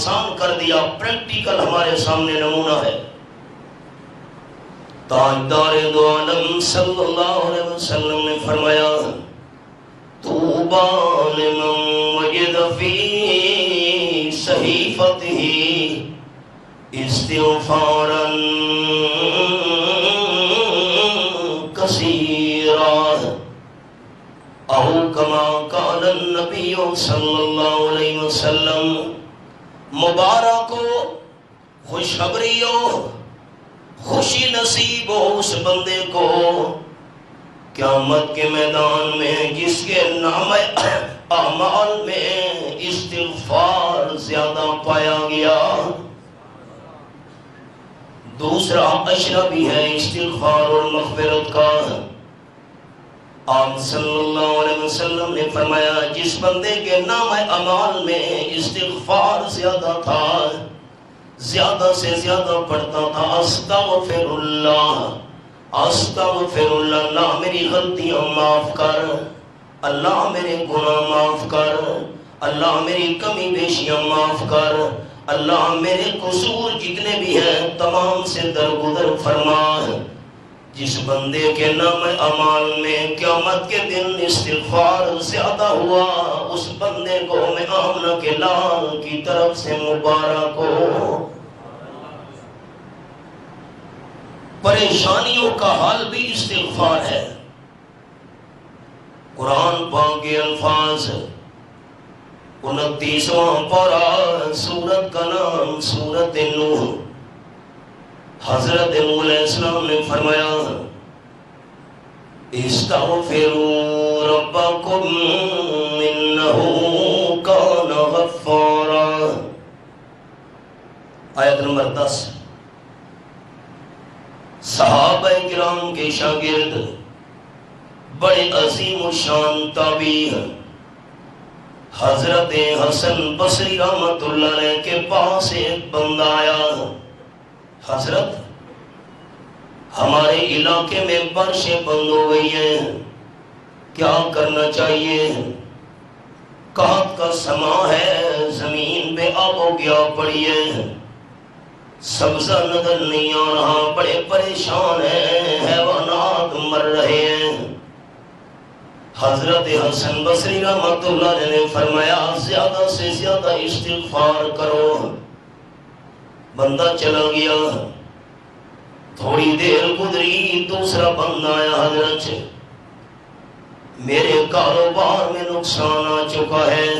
آسان کر دیا، پریکٹیکل ہمارے سامنے نمونہ ہے۔ تاجدار دو عالم صلی اللہ علیہ وسلم نے فرمایا طوبی لمن وجد فی صحیفتہ استغفارا کثیرا او کما قال النبی صلی اللہ علیہ وسلم۔ مبارک ہو، خوشخبری ہو، خوشی نصیب ہو اس بندے کو قیامت کے میدان میں جس کے نامہ اعمال میں استغفار زیادہ پایا گیا۔ دوسرا اشرہ بھی ہے استغفار اور مغفرت کا۔ آپ صلی اللہ علیہ وسلم نے فرمایا جس بندے کے نامہ اعمال میں استغفار زیادہ تھا، زیادہ سے زیادہ پڑھتا تھا استغفر اللہ، استغفر اللہ، اللہ میری غلطیاں معاف کر، اللہ میرے گناہ معاف کر، اللہ میری کمی بیشیاں معاف کر، اللہ میرے قصور جتنے بھی ہیں تمام سے درگزر فرما۔ جس بندے کے نام اعمال میں قیامت کے دن استغفار زیادہ ہوا، اس بندے کو میں آمنہ کے لال کی طرف سے مبارک ہو۔ پریشانیوں کا حل بھی استغفار ہے۔ قرآن پاک کے الفاظ 29واں پارہ، سورت کا نام سورت نوح۔ حضرت نوح علیہ السلام نے فرمایا استغفروا ربکم انہ کان غفارا۔ آیت نمبر 10۔ صحابہ کرام کے شاگرد بڑے عظیم و شان تابعی ہیں۔ حضرت حسن بصری رحمت اللہ علیہ کے پاس ایک بندہ آیا، حضرت ہمارے علاقے میں بارشیں بند ہو گئی ہیں، کیا کرنا چاہیے؟ قحط کا سما ہے، زمین بے آب و گیا پڑی ہے، سبزہ نظر نہیں آ رہا، بڑے پریشان ہیں، حیوانات مر رہے ہیں۔ حضرت حسن بصری رحمت اللہ علیہ نے فرمایا زیادہ سے زیادہ استغفار کرو۔ بندہ چلا گیا، تھوڑی دیر گزری، دوسرا بندہ آیا، حضرت میرے کاروبار میں نقصان آ چکا ہے،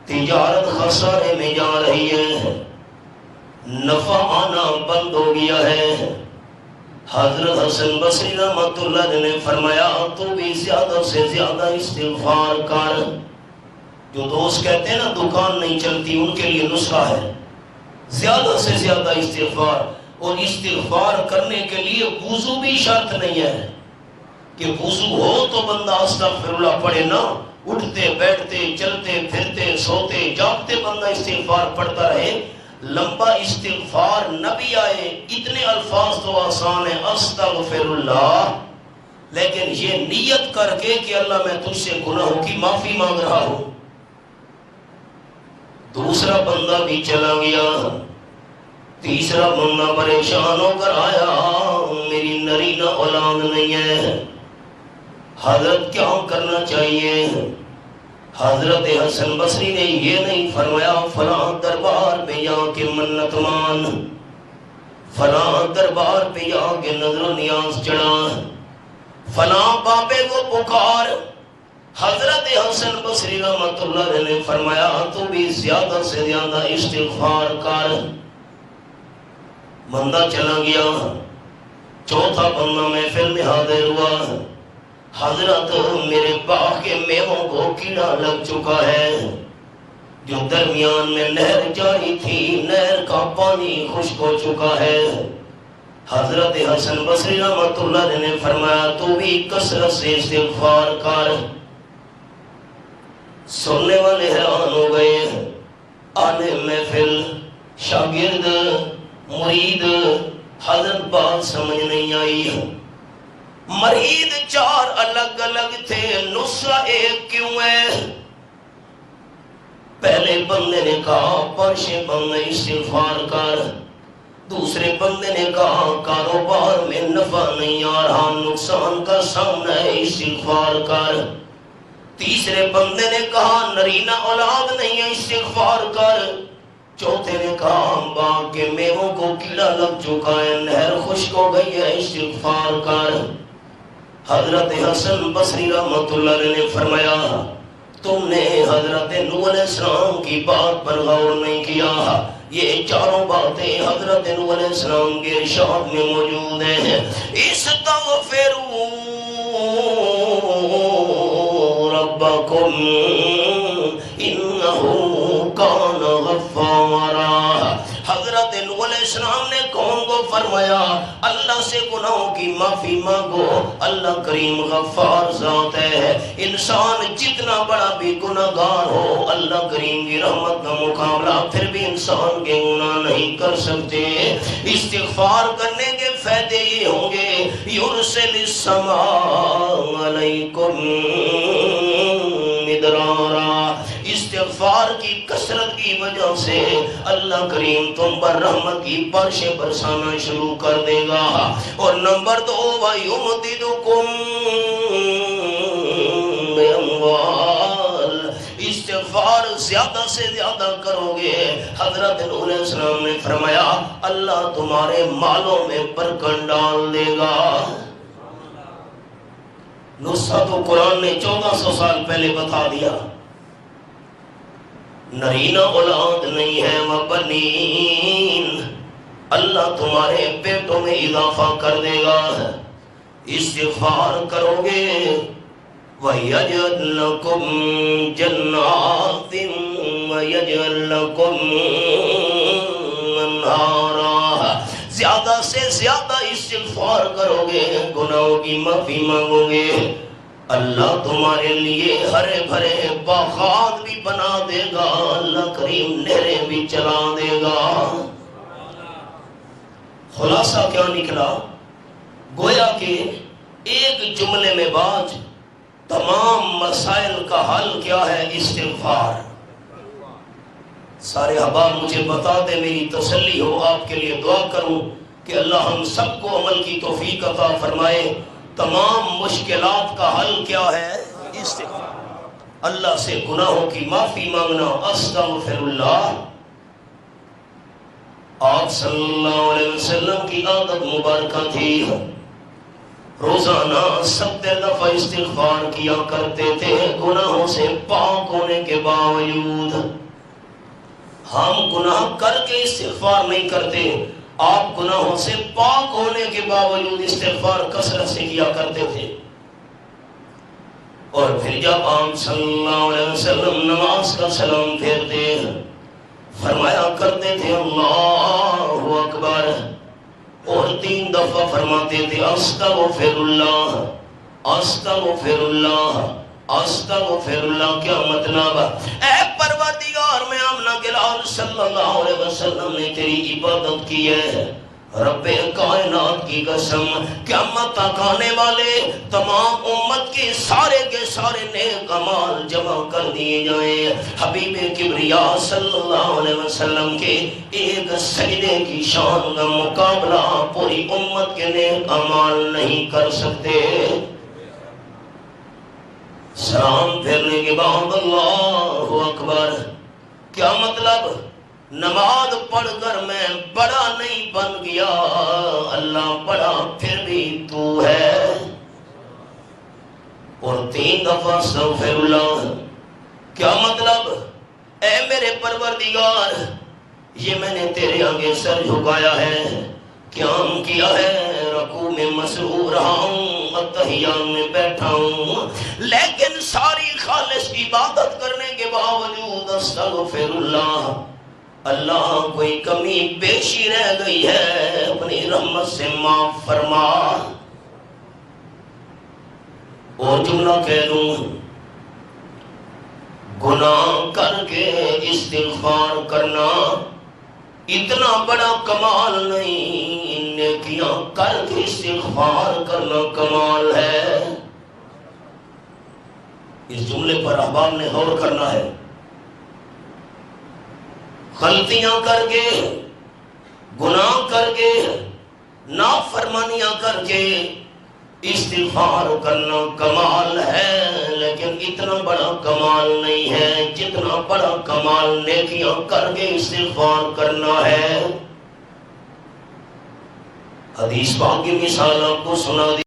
تجارت خسارے میں جا رہی ہے، نفع آنا بند ہو گیا ہے۔ حضرت حسن بصری رحمت اللہ علیہ نے فرمایا تو بھی زیادہ سے زیادہ استغفار کر۔ جو دوست کہتے ہیں نا دکان نہیں چلتی، ان کے لیے نسخہ ہے زیادہ سے زیادہ استغفار۔ اور استغفار کرنے کے لیے وضو بھی شرط نہیں ہے کہ وضو ہو تو بندہ استغفر اللہ پڑھے، نا اٹھتے بیٹھتے چلتے پھرتے سوتے جاگتے بندہ استغفار پڑھتا رہے۔ لمبا استغفار نہ بھی آئے، اتنے الفاظ تو آسان ہیں استغفر اللہ، لیکن یہ نیت کر کے کہ اللہ میں تجھ سے گناہوں کی معافی مانگ رہا ہوں۔ دوسرا بندہ بھی چلا گیا، تیسرا بندہ پریشان ہو کر آیا، میری نرینہ اولاد نہیں ہے، حضرت کیا کرنا چاہیے؟ حضرت حسن بصری نے یہ نہیں فرمایا فلاں دربار پہ جا کے منت مان، فلاں دربار پہ جا کے نظر و نیاز چڑھا، فلاں بابے کو پکار۔ حضرت حسن بصری رحمت اللہ علیہ نے فرمایا تو بھی زیادہ سے زیادہ استغفار کر۔ بندہ چلا گیا، چوتھا بندہ محفل میں حاضر ہوا، حضرت میرے باغ کے میووں کو کیڑا لگ چکا ہے، جو درمیان میں نہر جاری تھی نہر کا پانی خشک ہو چکا ہے۔ حضرت حسن بصری رحمت اللہ علیہ نے فرمایا تو بھی کثرت سے استغفار کر۔ سننے والے حیران ہو گئے، آنے محفل شاگرد مرید، حضرت بات سمجھ نہیں آئی۔ مرید چار الگ الگ تھے، نسخہ ایک کیوں ہے؟ پہلے بندے نے کہا پرش بند استغفار کر، دوسرے بندے نے کہا کاروبار میں نفع نہیں آ رہا، نقصان کا سامنا ہے، استغفار کر، تیسرے بندے نے کہا نرینہ اولاد نہیں ہے، استغفار کر، چوتھے نے کہا باغ کے میووں کو کیڑا لگ چکا ہے، نہر خشک ہو گئی ہے، استغفار کر۔ حضرت حسن بصری رحمت اللہ علیہ نے فرمایا تم نے حضرت نوح علیہ السلام کی بات پر غور نہیں کیا، یہ چاروں باتیں حضرت نوح علیہ السلام کے ارشاد میں موجود ہیں۔ استغفروا ربکم انہ کان غفارا۔ حضرت نوح علیہ السلام نے قوم کو فرمایا اللہ سے گناہوں کی معافی مانگو، اللہ کریم غفار ذات ہے، انسان جتنا بڑا بھی گناہگار ہو اللہ کریم کی رحمت کا مقابلہ پھر بھی انسان کے گناہ نہیں کر سکتے۔ استغفار کرنے کے فائدے یہ ہوں گے یرسل السماء علیکم مدرارا، استغفار کی کثرت کی وجہ سے اللہ کریم تم پر رحمت کی بارشیں برسانا شروع کر دے گا۔ اور نمبر 2 وَيُمْدِدُكُمْ بِأَمْوَالٍ، استغفار زیادہ سے زیادہ کرو گے، حضرت نوح علیہ السلام نے فرمایا اللہ تمہارے مالوں میں برکت ڈال دے گا۔ نسخہ تو قرآن نے 1400 سال پہلے بتا دیا، نرینہ اولاد نہیں ہے وَبَنِينَ، اللہ تمہارے بیٹوں میں اضافہ کر دے گا، استغفار کرو گے وَيَجْعَلْ لَكُمْ جَنَّاتٍ وَيَجْعَلْ لَكُمْ أَنْهَارًا، زیادہ سے زیادہ استغفار کرو گے، گناہوں کی معافی مانگو گے، اللہ تمہارے لیے ہرے بھرے باغات بھی بنا دے گا، اللہ کریم نہریں بھی چلا دے گا۔ خلاصہ کیا نکلا؟ گویا کہ ایک جملے میں بات تمام مسائل کا حل کیا ہے؟ استغفار۔ سارے احباب مجھے بتا دیں، میری تسلی ہو، آپ کے لیے دعا کروں کہ اللہ ہم سب کو عمل کی توفیق عطا فرمائے۔ تمام مشکلات کا حل کیا ہے؟ استغفار، اللہ سے گناہوں کی معافی مانگنا، استغفر اللہ۔ آپ صلی اللہ علیہ وسلم کی عادت مبارکہ تھی، روزانہ 70 دفعہ استغفار کیا کرتے تھے، گناہوں سے پاک ہونے کے باوجود۔ ہم گناہ کر کے استغفار نہیں کرتے، آپ گناہوں سے پاک ہونے کے باوجود استغفار کثرت سے کیا کرتے تھے۔ اور پھر جب آپ صلی اللہ علیہ وسلم نماز کا سلام پھیرتے فرمایا کرتے تھے اللہ اکبر، اور 3 دفعہ فرماتے تھے استغفر اللہ استغفر اللہ استغفر اللہ۔ کیا مطلب؟ اے پروردگار میں آمنہ کے لال صلی اللہ علیہ وسلم نے تیری عبادت کی ہے، رب کائنات کی قسم قیامت تک آنے والے تمام امت کے سارے نیک اعمال جمع کر دیے جائیں، حبیب کبریا صلی اللہ علیہ وسلم کے ایک سجدے کی شان کا مقابلہ پوری امت کے نیک اعمال نہیں کر سکتے۔ سلام پھیرنے کے بعد اللہ اکبر، کیا مطلب؟ نماز پڑھ کر میں بڑا نہیں بن گیا، اللہ بڑا پھر بھی تو ہے۔ اور 3 دفعہ استغفر اللہ، کیا مطلب؟ اے میرے پروردگار، یہ میں نے تیرے آگے سر جھکایا ہے، قیام کیا ہے، رکوع میں مسرور رہا ہوں، اتحیات میں بیٹھا ہوں، لیکن ساری خالص عبادت کرنے کے باوجود استغفر اللہ، اللہ کوئی کمی بیشی رہ گئی ہے، اپنی رحمت سے معاف فرما۔ اور جملہ کہہ دوں، گناہ کر کے استغفار کرنا اتنا بڑا کمال نہیں، نیکیاں کر کے استغفار کرنا کمال ہے۔ اس جملے پر احباب نے غور کرنا ہے۔ غلطیاں کر کے، گناہ کر کے، نافرمانیاں کر کے استغفار کرنا کمال ہے، لیکن اتنا بڑا کمال نہیں ہے جتنا بڑا کمال نیکیاں کر کے استغفار کرنا ہے۔ حدیث پاک کی مثال آپ کو سنا دی۔